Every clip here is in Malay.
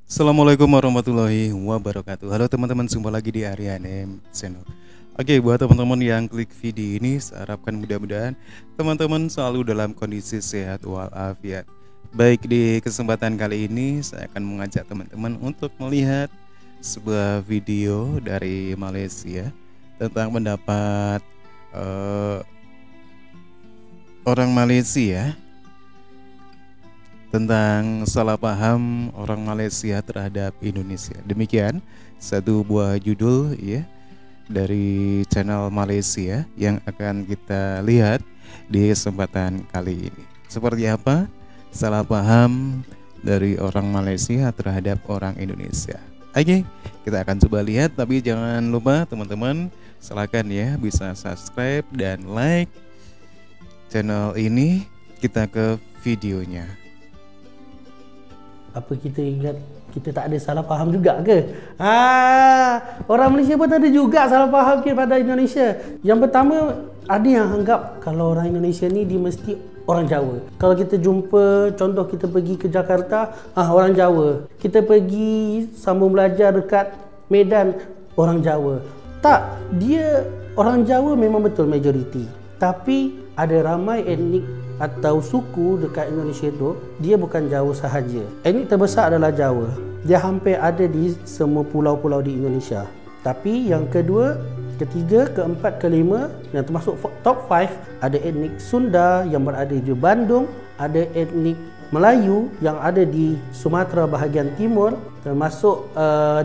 Assalamualaikum warahmatullahi wabarakatuh. Halo teman-teman, jumpa lagi di Ariane Channel. Oke, buat teman-teman yang klik video ini, saya harapkan mudah-mudahan teman-teman selalu dalam kondisi sehat walafiat. Baik, di kesempatan kali ini saya akan mengajak teman-teman untuk melihat sebuah video dari Malaysia tentang pendapat orang Malaysia tentang salah paham orang Malaysia terhadap Indonesia. Demikian satu buah judul ya dari channel Malaysia yang akan kita lihat di kesempatan kali ini. Seperti apa salah paham dari orang Malaysia terhadap orang Indonesia. Oke, kita akan coba lihat, tapi jangan lupa teman-teman silakan ya bisa subscribe dan like channel ini. Kita ke videonya. Apa kita ingat kita tak ada salah faham juga ke? Orang Malaysia pun ada juga salah faham kepada Indonesia. Yang pertama, ada yang anggap kalau orang Indonesia ni dia mesti orang Jawa. Kalau kita jumpa, contoh kita pergi ke Jakarta, orang Jawa. Kita pergi sambung belajar dekat Medan, orang Jawa. Tak, dia orang Jawa memang betul majoriti. Tapi ada ramai etnik atau suku dekat Indonesia tu, dia bukan Jawa sahaja. Etnik terbesar adalah Jawa. Dia hampir ada di semua pulau-pulau di Indonesia. Tapi yang kedua, ketiga, keempat, kelima yang termasuk top 5, ada etnik Sunda yang berada di Bandung, ada etnik Melayu yang ada di Sumatera bahagian timur, termasuk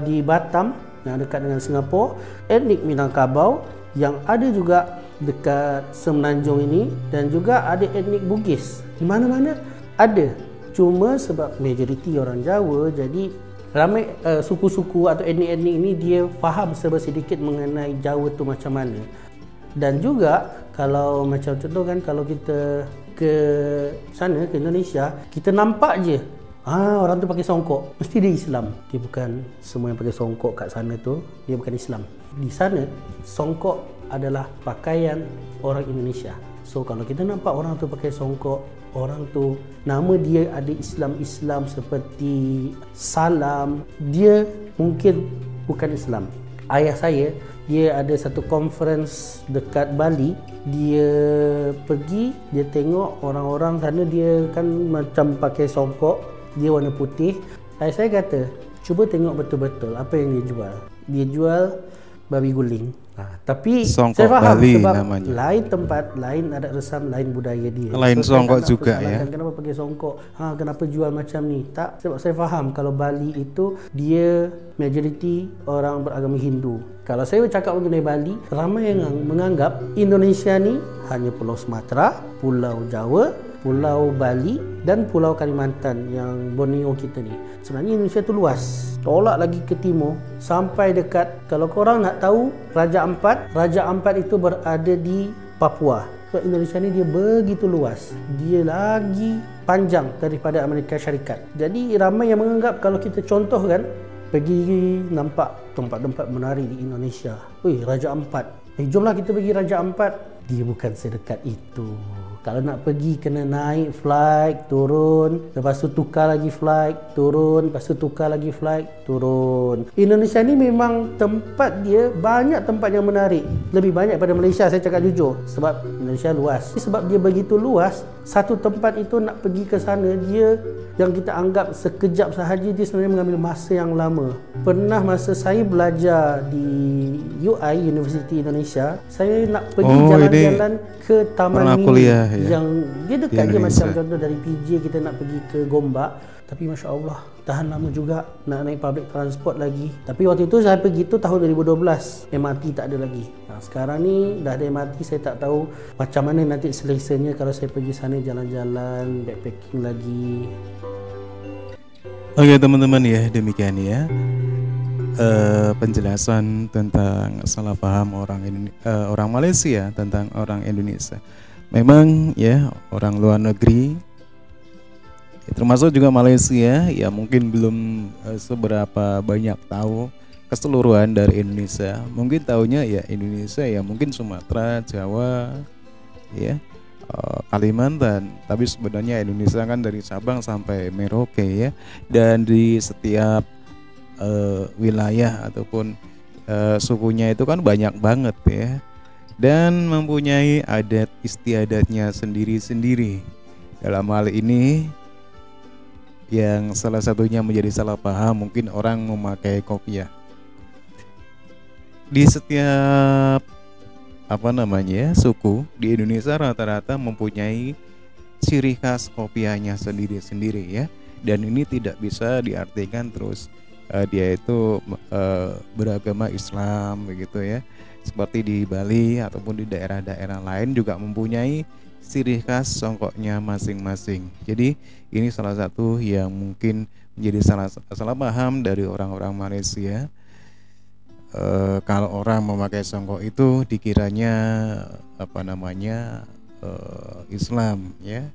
di Batam yang dekat dengan Singapura, etnik Minangkabau yang ada juga dekat Semenanjung ini, dan juga ada etnik Bugis. Di mana-mana ada. Cuma sebab majoriti orang Jawa, jadi ramai suku-suku atau etnik-etnik ini dia faham sedikit mengenai Jawa tu macam mana. Dan juga kalau macam contoh kan, kalau kita ke sana, ke Indonesia, kita nampak je orang tu pakai songkok, mesti dia Islam. Dia bukan semua yang pakai songkok kat sana tu dia bukan Islam. Di sana songkok adalah pakaian orang Indonesia. So kalau kita nampak orang tu pakai songkok, orang tu nama dia ada Islam-Islam seperti salam, dia mungkin bukan Islam. Ayah saya, dia ada satu conference dekat Bali, dia pergi, dia tengok orang-orang sana, dia kan macam pakai songkok, dia warna putih. Ayah saya kata, cuba tengok betul-betul apa yang dia jual. Dia jual babi guling. Tapi Songkok saya faham Bali sebab namanya. lain tempat, lain adat resam, lain budaya dia. Lain So, saya songkok tak nak juga persalahkan ya. kenapa pakai songkok, kenapa jual macam ni. Tak, sebab saya faham kalau Bali itu dia majoriti orang beragama Hindu. Kalau saya bercakap mengenai Bali, ramai yang menganggap Indonesia ni hanya Pulau Sumatera, Pulau Jawa, Pulau Bali dan Pulau Kalimantan yang Borneo kita ni. Sebenarnya Indonesia tu luas. Tolak lagi ke timur sampai dekat, kalau korang nak tahu, Raja Ampat. Raja Ampat itu berada di Papua. So, Indonesia ni dia begitu luas. Dia lagi panjang daripada Amerika Syarikat. Jadi ramai yang menganggap kalau kita contoh kan, pergi nampak tempat-tempat menarik di Indonesia. Raja Ampat. Jomlah kita pergi Raja Ampat. Dia bukan sedekat itu. Kalau nak pergi kena naik flight, turun, lepas tu tukar lagi flight, turun, lepas tu tukar lagi flight, turun. Indonesia ni memang tempat dia banyak tempat yang menarik. Lebih banyak daripada Malaysia, saya cakap jujur. Sebab Indonesia luas. Sebab dia begitu luas, satu tempat itu nak pergi ke sana, dia yang kita anggap sekejap sahaja, dia sebenarnya mengambil masa yang lama. Pernah masa saya belajar di UI, Universiti Indonesia, saya nak pergi jalan-jalan ke Taman Mini ya, yang dia dekat je, Indonesia. macam contoh dari PJ kita nak pergi ke Gombak. Tapi Masya Allah, tahan lama juga nak naik public transport lagi. Tapi waktu itu saya pergi tu tahun 2012, MRT tak ada lagi. Sekarang ni dah ada MRT, saya tak tahu macam mana nanti selesanya kalau saya pergi sana jalan-jalan, backpacking lagi. Oke teman-teman ya, demikian ya penjelasan tentang salah paham orang Malaysia tentang orang Indonesia. Memang ya, orang luar negeri termasuk juga Malaysia ya mungkin belum seberapa banyak tahu keseluruhan dari Indonesia. Mungkin tahunya ya Indonesia ya mungkin Sumatera, Jawa ya, Kalimantan, tapi sebenarnya Indonesia kan dari Sabang sampai Merauke ya, dan di setiap wilayah ataupun sukunya itu kan banyak banget ya, dan mempunyai adat istiadatnya sendiri-sendiri. Dalam hal ini yang salah satunya menjadi salah paham mungkin orang memakai kopiah. Di setiap suku di Indonesia rata-rata mempunyai ciri khas kopiahnya sendiri-sendiri ya, dan ini tidak bisa diartikan terus dia itu beragama Islam begitu ya. Seperti di Bali ataupun di daerah-daerah lain juga mempunyai ciri khas songkoknya masing-masing. Jadi ini salah satu yang mungkin menjadi salah paham dari orang-orang Malaysia. Kalau orang memakai songkok itu dikiranya Islam ya,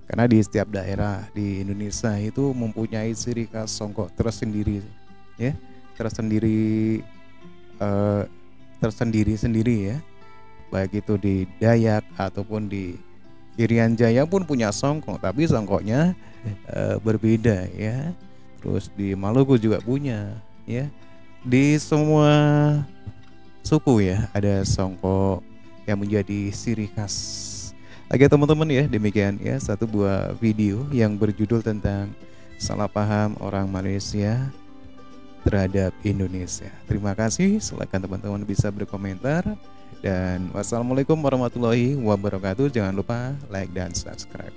karena di setiap daerah di Indonesia itu mempunyai ciri khas songkok tersendiri ya, tersendiri ya, baik itu di Dayak ataupun di Irian Jaya pun punya songkok, tapi songkoknya berbeda ya. Terus di Maluku juga punya ya. Di semua suku ya ada songkok yang menjadi ciri khas. Oke teman-teman ya, demikian ya satu buah video yang berjudul tentang salah paham orang Malaysia terhadap Indonesia. Terima kasih, silakan teman-teman bisa berkomentar, dan wassalamualaikum warahmatullahi wabarakatuh. Jangan lupa like dan subscribe.